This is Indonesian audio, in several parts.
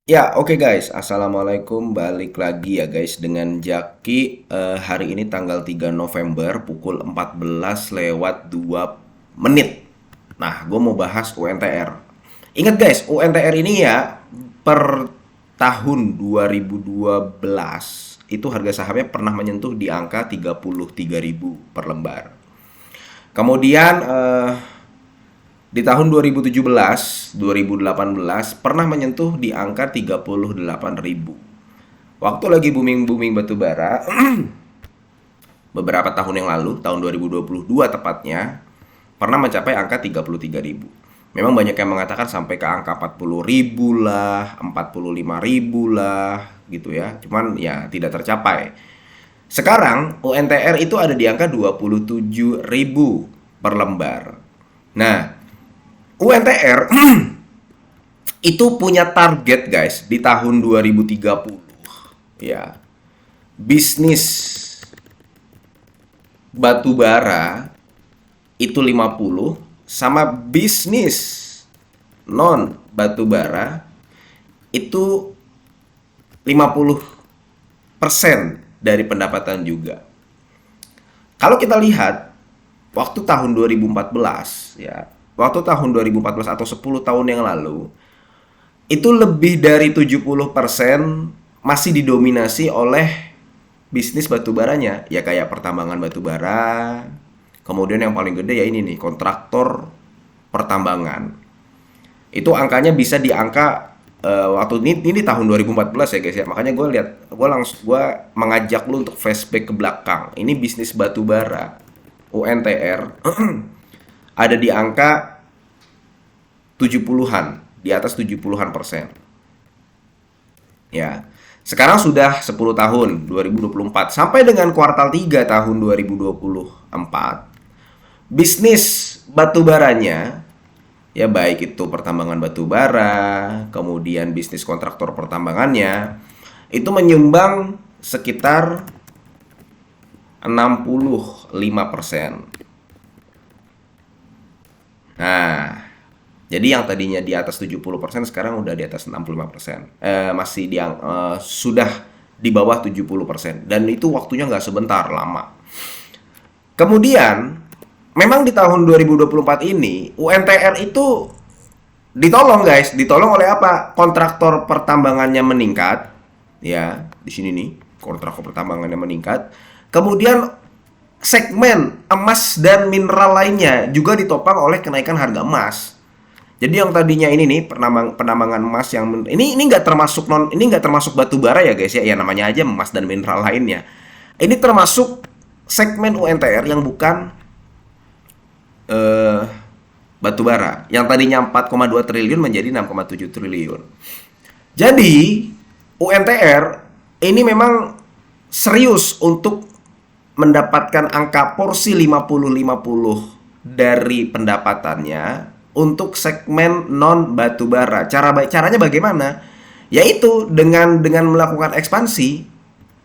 Ya, oke guys. Assalamualaikum. Balik lagi ya guys dengan Jaki. Hari ini tanggal 3 November pukul 14 lewat 2 menit. Nah, gue mau bahas UNTR. Ingat guys, UNTR ini ya per tahun 2012 itu harga sahamnya pernah menyentuh di angka 33.000 per lembar. Kemudian di tahun 2017, 2018 pernah menyentuh di angka 38.000. Waktu lagi booming-booming batu bara, beberapa tahun yang lalu, tahun 2022 tepatnya, pernah mencapai angka 33.000. Memang banyak yang mengatakan sampai ke angka 40.000 lah, 45.000 lah, gitu ya. Cuman ya tidak tercapai. Sekarang UNTR itu ada di angka 27.000 per lembar. Nah, UNTR itu punya target guys di tahun 2030 ya. Bisnis batu bara itu 50 sama bisnis non batu bara itu 50% dari pendapatan juga. Kalau kita lihat waktu tahun 2014 ya, waktu tahun 2014 atau 10 tahun yang lalu, itu lebih dari 70% masih didominasi oleh bisnis batu baranya. Ya kayak pertambangan batu bara. Kemudian yang paling gede ya ini nih, kontraktor pertambangan. Itu angkanya bisa di angka waktu ini tahun 2014 ya guys ya. Makanya gue mengajak lu untuk flashback ke belakang. Ini bisnis batu bara UNTR ada di angka 70-an, di atas 70-an persen. Ya. Sekarang sudah 10 tahun, 2024 sampai dengan kuartal 3 tahun 2024. Bisnis batu baranya ya baik itu pertambangan batu bara, kemudian bisnis kontraktor pertambangannya itu menyumbang sekitar 65%. Nah, jadi yang tadinya di atas 70% sekarang udah di atas 65%. Sudah di bawah 70%. Dan itu waktunya nggak sebentar, lama. Kemudian, memang di tahun 2024 ini, UNTR itu ditolong guys. Ditolong oleh apa? Kontraktor pertambangannya meningkat. Ya, di sini nih, kontraktor pertambangannya meningkat. Kemudian segmen emas dan mineral lainnya juga ditopang oleh kenaikan harga emas. Jadi yang tadinya ini nih penambangan emas yang ini nggak termasuk ini nggak termasuk batu bara ya guys ya, ya namanya aja emas dan mineral lainnya. Ini termasuk segmen UNTR yang bukan eh, batu bara yang tadinya 4,2 triliun menjadi 6,7 triliun. Jadi UNTR ini memang serius untuk mendapatkan angka porsi 50-50 dari pendapatannya untuk segmen non batubara. Caranya bagaimana? Yaitu dengan melakukan ekspansi.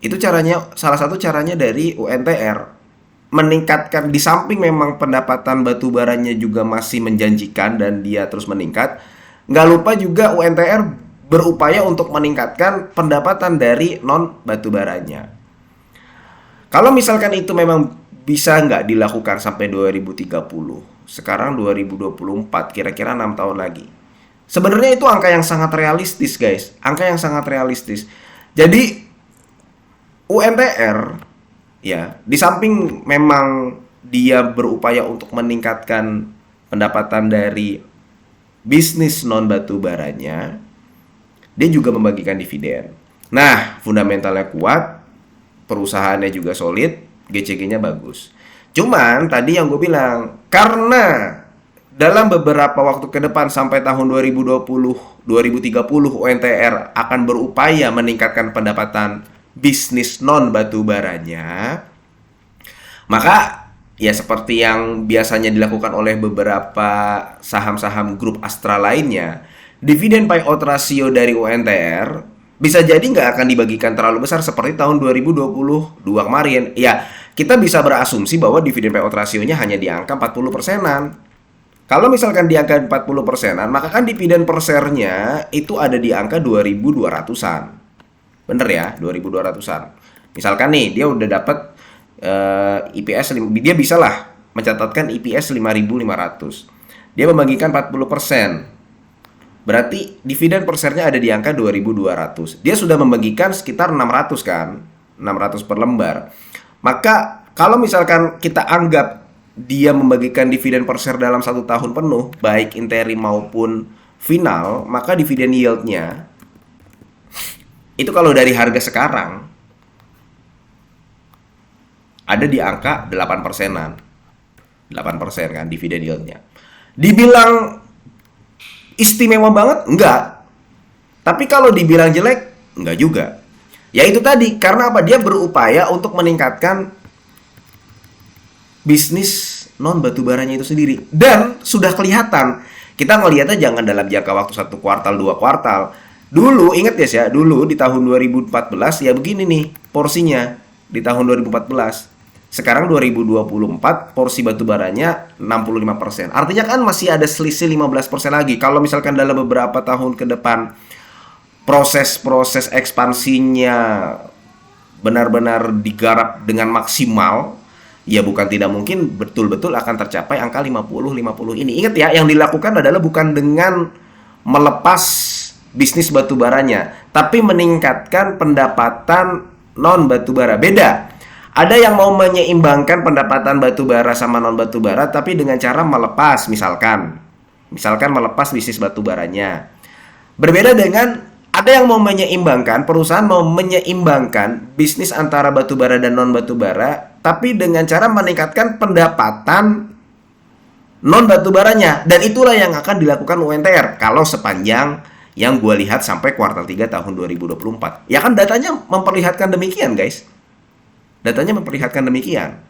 Itu caranya, salah satu caranya dari UNTR meningkatkan, di samping memang pendapatan batubaranya juga masih menjanjikan dan dia terus meningkat. Nggak lupa juga UNTR berupaya untuk meningkatkan pendapatan dari non batubaranya. Kalau misalkan itu memang bisa nggak dilakukan sampai 2030, sekarang 2024, kira-kira 6 tahun lagi. Sebenarnya itu angka yang sangat realistis guys, angka yang sangat realistis. Jadi UNTR ya, di samping memang dia berupaya untuk meningkatkan pendapatan dari bisnis non batu baranya, dia juga membagikan dividen. Nah, fundamentalnya kuat, perusahaannya juga solid, GCG-nya bagus. Cuman tadi yang gue bilang, karena dalam beberapa waktu ke depan sampai tahun 2020, 2030 UNTR akan berupaya meningkatkan pendapatan bisnis non batu baranya, maka ya seperti yang biasanya dilakukan oleh beberapa saham-saham grup Astra lainnya, dividen payout ratio dari UNTR bisa jadi nggak akan dibagikan terlalu besar seperti tahun 2022 kemarin. Ya, kita bisa berasumsi bahwa dividen payout rasionya hanya di angka 40 persenan. Kalau misalkan di angka 40%-an, maka kan dividen per share-nya itu ada di angka 2.200-an. Bener ya, 2.200-an. Misalkan nih, dia udah dapat IPS, dia bisa lah mencatatkan IPS 5.500. Dia membagikan 40%. Berarti dividen per share-nya ada di angka 2.200. Dia sudah membagikan sekitar 600 kan? 600 per lembar. Maka kalau misalkan kita anggap dia membagikan dividen per share dalam 1 tahun penuh, baik interim maupun final, maka dividen yield-nya itu kalau dari harga sekarang ada di angka 8%-an. 8% kan dividen yield-nya. Dibilang istimewa banget? Enggak. Tapi kalau dibilang jelek? Enggak juga. Ya itu tadi, karena apa? Dia berupaya untuk meningkatkan bisnis non batubaranya itu sendiri. Dan sudah kelihatan. Kita ngelihatnya jangan dalam jangka waktu 1 kuartal, 2 kuartal. Dulu, ingat guys ya, dulu di tahun 2014 ya begini nih porsinya di tahun 2014. Sekarang 2024 porsi batubaranya 65%. Artinya kan masih ada selisih 15% lagi. Kalau misalkan dalam beberapa tahun ke depan proses-proses ekspansinya benar-benar digarap dengan maksimal, ya bukan tidak mungkin betul-betul akan tercapai angka 50 ini. Ingat ya, yang dilakukan adalah bukan dengan melepas bisnis batubaranya, tapi meningkatkan pendapatan non batubara. Beda. Ada yang mau menyeimbangkan pendapatan batubara sama non batubara, tapi dengan cara melepas, misalkan melepas bisnis batubaranya. Berbeda dengan ada yang mau menyeimbangkan, perusahaan mau menyeimbangkan bisnis antara batubara dan non batubara, tapi dengan cara meningkatkan pendapatan non batubaranya. Dan itulah yang akan dilakukan UNTR kalau sepanjang yang gue lihat sampai kuartal 3 tahun 2024. Ya kan datanya memperlihatkan demikian guys. Datanya memperlihatkan demikian.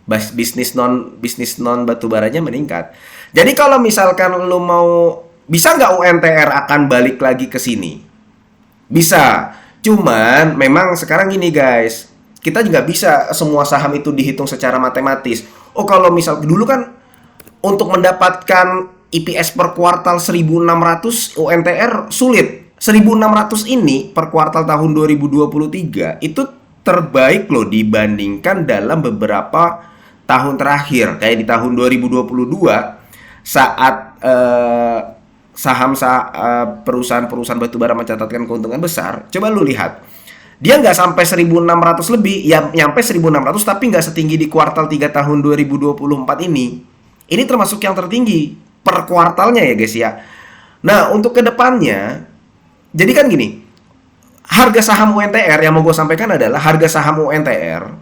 Bisnis non batubaranya meningkat. Jadi kalau misalkan lo mau, bisa nggak UNTR akan balik lagi ke sini? Bisa. Cuman memang sekarang gini guys, kita juga bisa semua saham itu dihitung secara matematis. Oh kalau misal dulu kan untuk mendapatkan IPS per kuartal 1.600 UNTR sulit. 1.600 ini per kuartal tahun 2023 itu terbaik loh dibandingkan dalam beberapa tahun terakhir. Kayak di tahun 2022 saat perusahaan-perusahaan batubara mencatatkan keuntungan besar. Coba lu lihat. Dia nggak sampai 1.600 lebih, ya nyampe 1.600 tapi nggak setinggi di kuartal 3 tahun 2024 ini. Ini termasuk yang tertinggi per kuartalnya ya guys ya. Nah untuk kedepannya, jadi kan gini, harga saham UNTR yang mau gue sampaikan adalah harga saham UNTR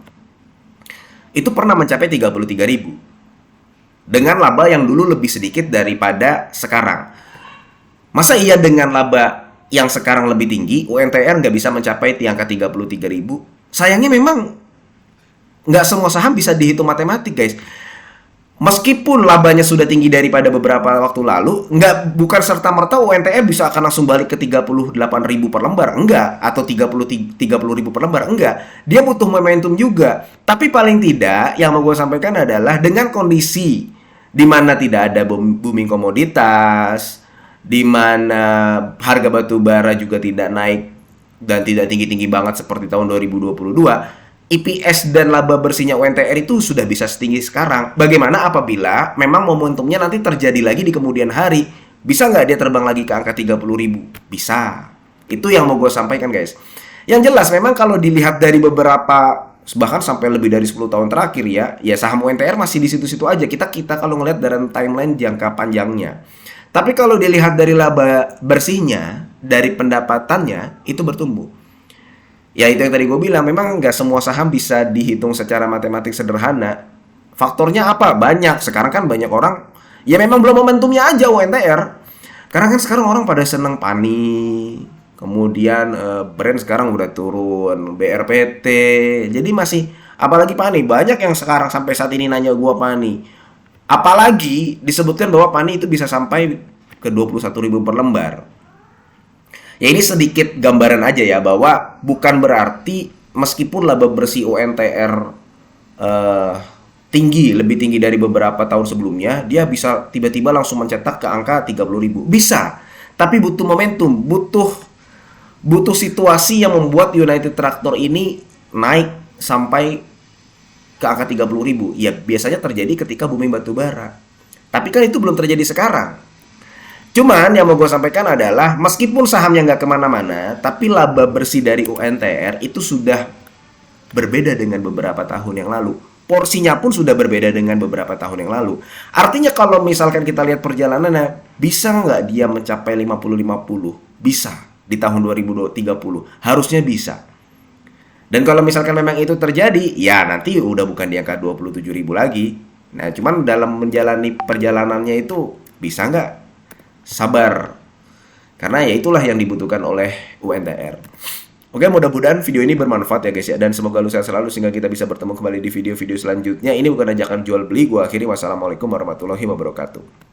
itu pernah mencapai 33.000 dengan laba yang dulu lebih sedikit daripada sekarang. Masa iya dengan laba yang sekarang lebih tinggi UNTR nggak bisa mencapai di angka 33.000? Sayangnya memang nggak semua saham bisa dihitung matematik guys. Meskipun labanya sudah tinggi daripada beberapa waktu lalu, bukan serta-merta UNTR bisa akan langsung balik ke 38.000 per lembar, enggak, atau 30.000 per lembar, enggak. Dia butuh momentum juga. Tapi paling tidak yang mau gue sampaikan adalah dengan kondisi di mana tidak ada booming komoditas, di mana harga batu bara juga tidak naik dan tidak tinggi-tinggi banget seperti tahun 2022. IPS dan laba bersihnya UNTR itu sudah bisa setinggi sekarang. Bagaimana apabila memang momentumnya nanti terjadi lagi di kemudian hari? Bisa nggak dia terbang lagi ke angka 30.000? Bisa. Itu yang mau gue sampaikan guys. Yang jelas memang kalau dilihat dari beberapa, bahkan sampai lebih dari 10 tahun terakhir ya saham UNTR masih di situ-situ aja. Kita kalau ngelihat dari timeline jangka panjangnya. Tapi kalau dilihat dari laba bersihnya, dari pendapatannya, itu bertumbuh. Ya itu yang tadi gue bilang, memang nggak semua saham bisa dihitung secara matematik sederhana. Faktornya apa? Banyak. Sekarang kan banyak orang, ya memang belum momentumnya aja UNTR. Karena kan sekarang orang pada seneng PANI. Kemudian brand sekarang udah turun, BRPT. Jadi masih, apalagi PANI. Banyak yang sekarang sampai saat ini nanya gue PANI. Apalagi disebutkan bahwa PANI itu bisa sampai ke 21.000 per lembar. Ya ini sedikit gambaran aja ya, bahwa bukan berarti meskipun laba bersih UNTR tinggi, lebih tinggi dari beberapa tahun sebelumnya, dia bisa tiba-tiba langsung mencetak ke angka 30.000. Bisa. Tapi butuh momentum, butuh situasi yang membuat United Tractor ini naik sampai ke angka 30.000. Ya biasanya terjadi ketika booming batubara. Tapi kan itu belum terjadi sekarang. Cuman yang mau gue sampaikan adalah meskipun sahamnya nggak kemana-mana, tapi laba bersih dari UNTR itu sudah berbeda dengan beberapa tahun yang lalu. Porsinya pun sudah berbeda dengan beberapa tahun yang lalu. Artinya kalau misalkan kita lihat perjalanannya, bisa nggak dia mencapai 50-50? Bisa di tahun 2030. Harusnya bisa. Dan kalau misalkan memang itu terjadi, ya nanti udah bukan di angka 27.000 lagi. Nah, cuman dalam menjalani perjalanannya itu bisa nggak sabar? Karena ya itulah yang dibutuhkan oleh UNTR. Oke, mudah-mudahan video ini bermanfaat ya guys ya. Dan semoga lu sehat selalu sehingga kita bisa bertemu kembali di video-video selanjutnya. Ini bukan ajakan jual beli. Gua akhiri. Wassalamualaikum warahmatullahi wabarakatuh.